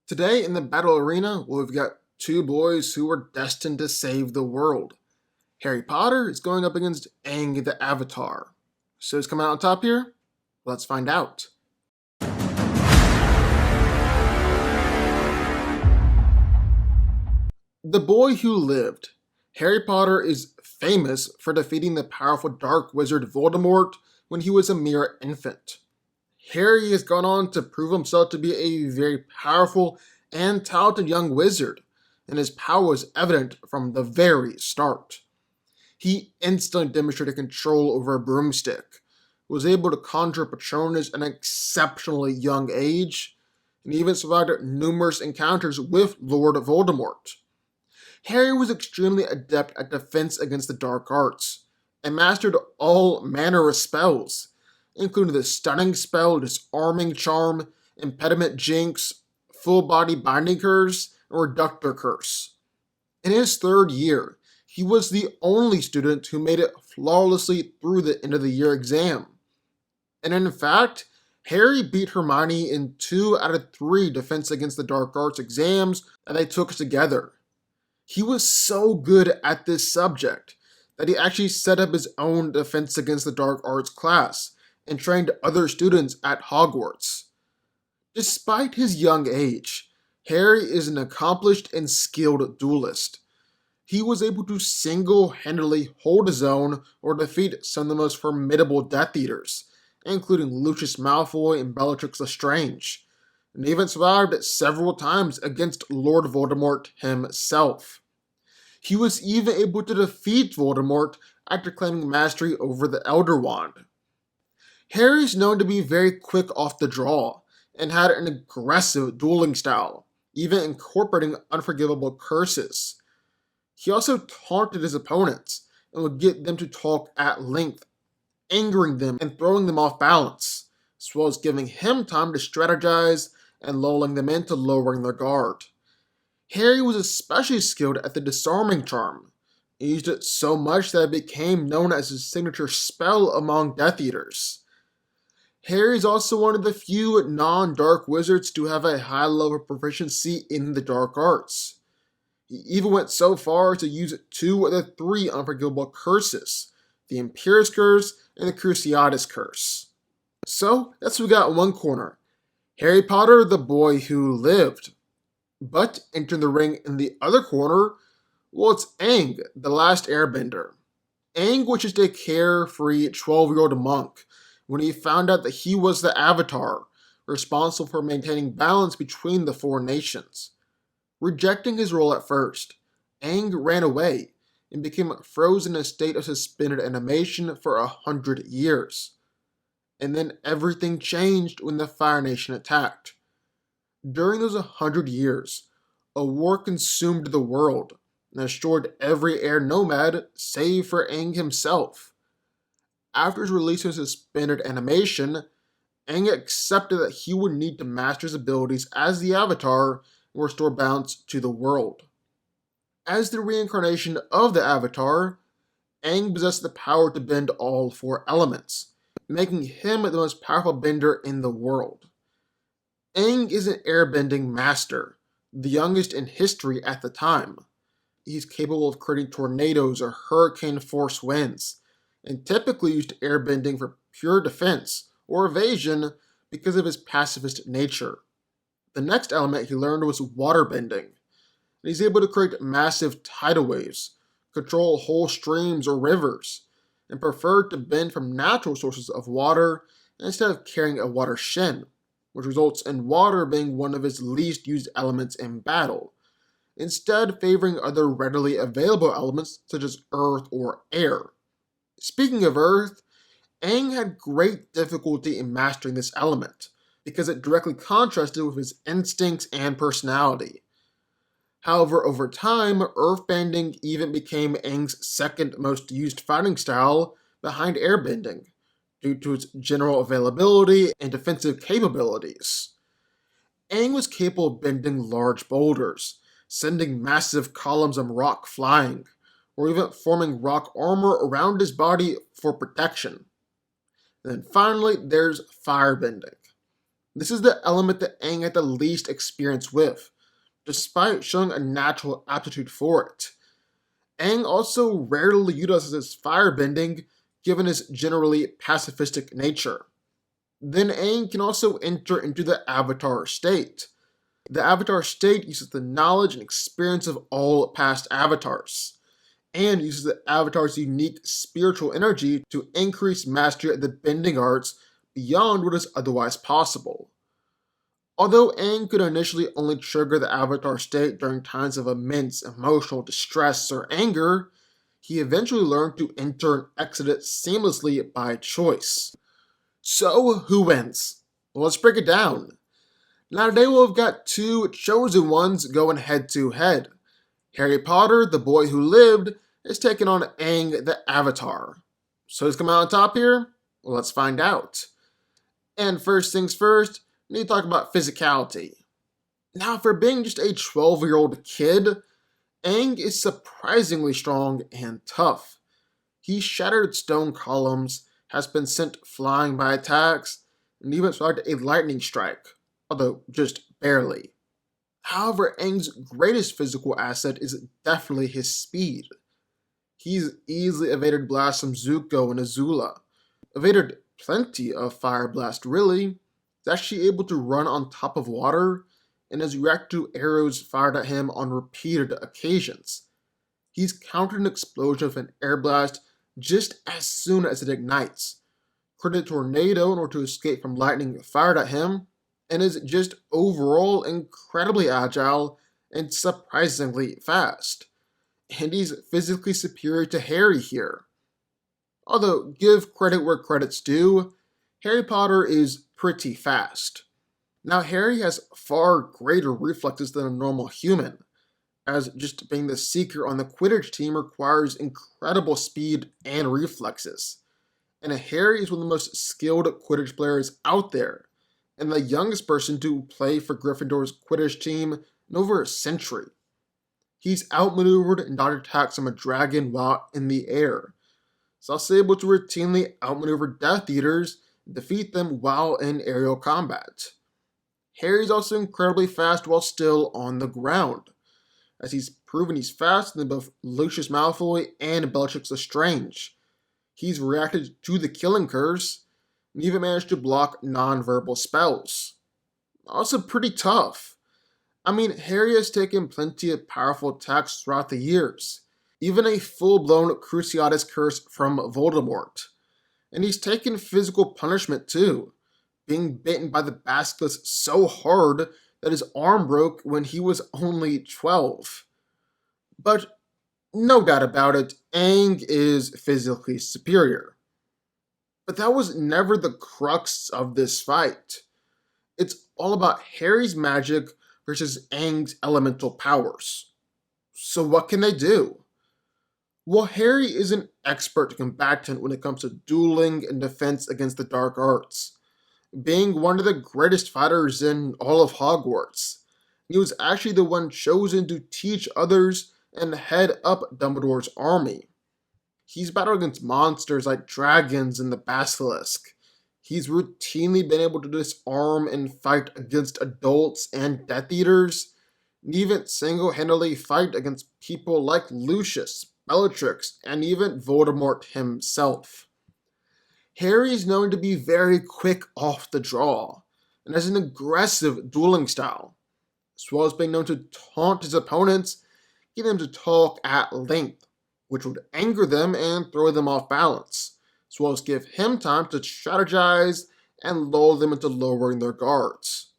Today in the battle arena, we've got two boys who were destined to save the world. Harry Potter is going up against Aang the Avatar. So who's coming out on top here? Let's find out. The Boy Who Lived. Harry Potter is famous for defeating the powerful dark wizard Voldemort when he was a mere infant. Harry has gone on to prove himself to be a very powerful and talented young wizard, and his power was evident from the very start. He instantly demonstrated control over a broomstick, was able to conjure Patronus at an exceptionally young age, and even survived numerous encounters with Lord Voldemort. Harry was extremely adept at defense against the dark arts, and mastered all manner of spells, including the stunning spell, disarming charm, impediment jinx, full body binding curse, and reductor curse. In his third year, he was the only student who made it flawlessly through the end of the year exam. And in fact, Harry beat Hermione in 2 out of 3 defense against the dark arts exams that they took together. He was so good at this subject that he actually set up his own defense against the dark arts class and trained other students at Hogwarts. Despite his young age, Harry is an accomplished and skilled duelist. He was able to single-handedly hold his own or defeat some of the most formidable Death Eaters, including Lucius Malfoy and Bellatrix Lestrange, and even survived several times against Lord Voldemort himself. He was even able to defeat Voldemort after claiming mastery over the Elder Wand. Harry is known to be very quick off the draw, and had an aggressive dueling style, even incorporating unforgivable curses. He also taunted his opponents, and would get them to talk at length, angering them and throwing them off balance, as well as giving him time to strategize and lulling them into lowering their guard. Harry was especially skilled at the disarming charm. He used it so much that it became known as his signature spell among Death Eaters. Harry is also one of the few non-dark wizards to have a high level of proficiency in the dark arts. He even went so far as to use 2 of the 3 unforgivable curses, the Imperius Curse and the Cruciatus Curse. So, that's what we got in one corner. Harry Potter, the Boy Who Lived. But entering the ring in the other corner, well, it's Aang, the last Airbender. Aang was just a carefree 12-year-old monk when he found out that he was the Avatar, responsible for maintaining balance between the 4 nations. Rejecting his role at first, Aang ran away and became frozen in a state of suspended animation for 100 years. And then everything changed when the Fire Nation attacked. During those 100 years, a war consumed the world and destroyed every air nomad save for Aang himself. After his release of suspended animation, Aang accepted that he would need to master his abilities as the Avatar and restore balance to the world. As the reincarnation of the Avatar, Aang possessed the power to bend all 4 elements, making him the most powerful bender in the world. Aang is an airbending master, the youngest in history at the time. He's capable of creating tornadoes or hurricane-force winds, and typically used airbending for pure defense or evasion because of his pacifist nature. The next element he learned was waterbending, and he's able to create massive tidal waves, control whole streams or rivers, and preferred to bend from natural sources of water instead of carrying a water shin, which results in water being one of his least used elements in battle, instead favoring other readily available elements such as earth or air. Speaking of earth, Aang had great difficulty in mastering this element, because it directly contrasted with his instincts and personality. However, over time, earthbending even became Aang's second most used fighting style behind airbending, due to its general availability and defensive capabilities. Aang was capable of bending large boulders, sending massive columns of rock flying, or even forming rock armor around his body for protection. And then finally, there's firebending. This is the element that Aang had the least experience with, despite showing a natural aptitude for it. Aang also rarely utilizes his firebending, given his generally pacifistic nature. Then Aang can also enter into the Avatar state. The Avatar state uses the knowledge and experience of all past avatars, and uses the Avatar's unique spiritual energy to increase mastery of the bending arts beyond what is otherwise possible. Although Aang could initially only trigger the Avatar state during times of immense emotional distress or anger, he eventually learned to enter and exit it seamlessly by choice. So, who wins? Well, let's break it down. Now, today we've got two chosen ones going head to head. Harry Potter, the boy who lived, is taking on Aang the Avatar. So, who's coming out on top here? Well, let's find out. And first things first, we need to talk about physicality. Now, for being just a 12-year-old kid, Aang is surprisingly strong and tough. He shattered stone columns, has been sent flying by attacks, and even survived a lightning strike, although just barely. However, Aang's greatest physical asset is definitely his speed. He's easily evaded blasts from Zuko and Azula, evaded plenty of fire blast really. He's actually able to run on top of water, and has reacted to arrows fired at him on repeated occasions. He's countered an explosion of an air blast just as soon as it ignites, created a tornado in order to escape from lightning fired at him, and is just overall incredibly agile and surprisingly fast. And he's physically superior to Harry here. Although, give credit where credit's due, Harry Potter is pretty fast. Now, Harry has far greater reflexes than a normal human, as just being the Seeker on the Quidditch team requires incredible speed and reflexes. And Harry is one of the most skilled Quidditch players out there, and the youngest person to play for Gryffindor's Quidditch team in over a century. He's outmaneuvered and dodged attacks from a dragon while in the air. He's also able to routinely outmaneuver Death Eaters and defeat them while in aerial combat. Harry's also incredibly fast while still on the ground, as he's proven he's faster than both Lucius Malfoy and Bellatrix Lestrange. He's reacted to the Killing Curse, and even managed to block non-verbal spells. Also pretty tough. I mean, Harry has taken plenty of powerful attacks throughout the years, even a full-blown Cruciatus Curse from Voldemort. And he's taken physical punishment too, being bitten by the basilisk so hard that his arm broke when he was only 12. But no doubt about it, Aang is physically superior. But that was never the crux of this fight. It's all about Harry's magic versus Aang's elemental powers. So what can they do? Well, Harry is an expert combatant when it comes to dueling and defense against the dark arts, being one of the greatest fighters in all of Hogwarts. He was actually the one chosen to teach others and head up Dumbledore's army. He's battled against monsters like dragons and the basilisk. He's routinely been able to disarm and fight against adults and Death Eaters, and even single-handedly fight against people like Lucius, Bellatrix, and even Voldemort himself. Harry is known to be very quick off the draw, and has an aggressive dueling style, as well as being known to taunt his opponents, getting them to talk at length, which would anger them and throw them off balance, as well as give him time to strategize and lull them into lowering their guards.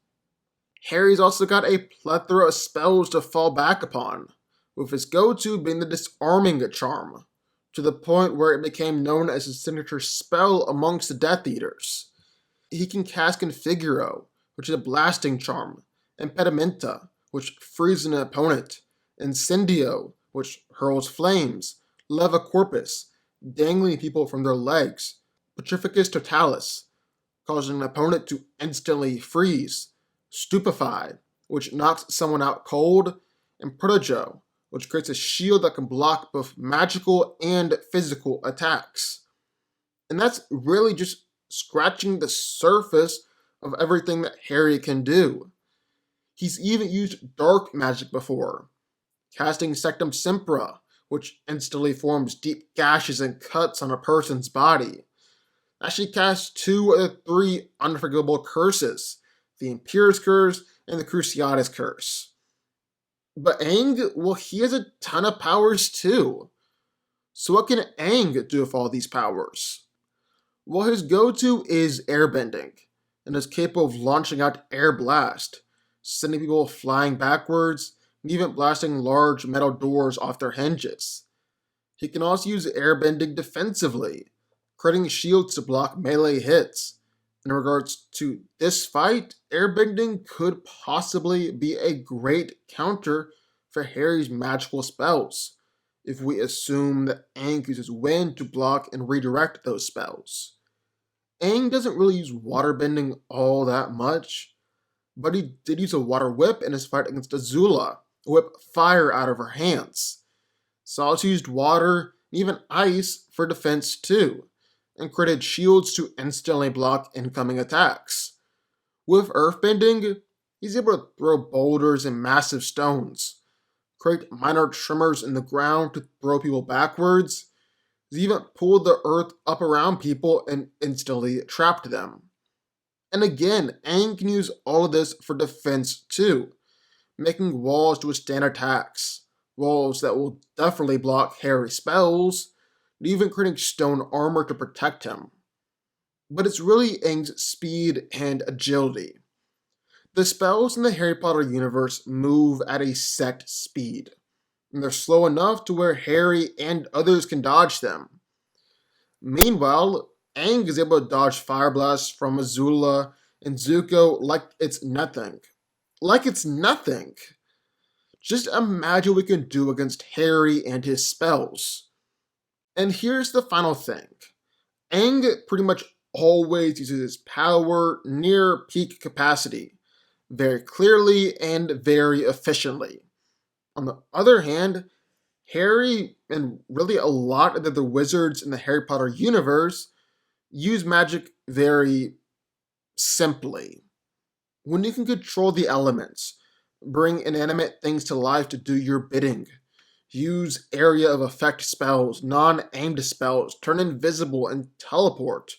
Harry's also got a plethora of spells to fall back upon, with his go-to being the Disarming Charm, to the point where it became known as his signature spell amongst the Death Eaters. He can cast Configuro, which is a blasting charm, Impedimenta, which freezes an opponent, Incendio, which hurls flames, Leva Corpus, dangling people from their legs, Petrificus Totalis, causing an opponent to instantly freeze, Stupefy, which knocks someone out cold, and Protego, which creates a shield that can block both magical and physical attacks. And that's really just scratching the surface of everything that Harry can do. He's even used dark magic before, casting Sectum Sempra, which instantly forms deep gashes and cuts on a person's body. Actually casts two of the three unforgivable curses, the Imperious Curse and the Cruciatus Curse. But Aang, well, he has a ton of powers too. So what can Aang do with all these powers? Well, his go-to is airbending, and is capable of launching out air blast, sending people flying backwards, and even blasting large metal doors off their hinges. He can also use airbending defensively, creating shields to block melee hits. In regards to this fight, airbending could possibly be a great counter for Harry's magical spells, if we assume that Aang uses wind to block and redirect those spells. Aang doesn't really use waterbending all that much, but he did use a water whip in his fight against Azula, whip fire out of her hands. So also used water and even ice for defense too, and created shields to instantly block incoming attacks. With earthbending, he's able to throw boulders and massive stones, create minor tremors in the ground to throw people backwards. He's even pulled the earth up around people and instantly trapped them. And again, Aang can use all of this for defense too, making walls to withstand attacks, walls that will definitely block Harry's spells, and even creating stone armor to protect him. But it's really Aang's speed and agility. The spells in the Harry Potter universe move at a set speed, and they're slow enough to where Harry and others can dodge them. Meanwhile, Aang is able to dodge fire blasts from Azula and Zuko like it's nothing. Like it's nothing! Just imagine what we can do against Harry and his spells. And here's the final thing. Aang pretty much always uses his power near peak capacity, very clearly and very efficiently. On the other hand, Harry and really a lot of the wizards in the Harry Potter universe use magic very simply. When you can control the elements, bring inanimate things to life to do your bidding, use area of effect spells, non-aimed spells, turn invisible, and teleport,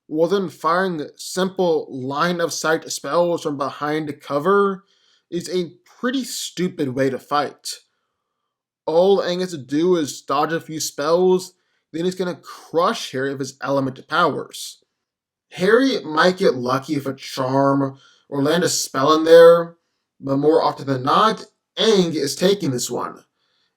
well then firing simple line of sight spells from behind cover is a pretty stupid way to fight. All Aang has to do is dodge a few spells, then he's gonna crush Harry with his element powers. Harry might get lucky with a charm or land a spell in there, but more often than not, Aang is taking this one.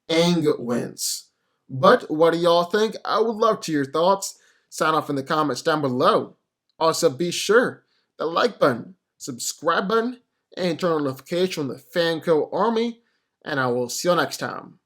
Aang wins. But what do y'all think? I would love to hear your thoughts. Sign off in the comments down below. Also, be sure the like button, subscribe button, and turn on notifications from the DanCo army, and I will see you next time.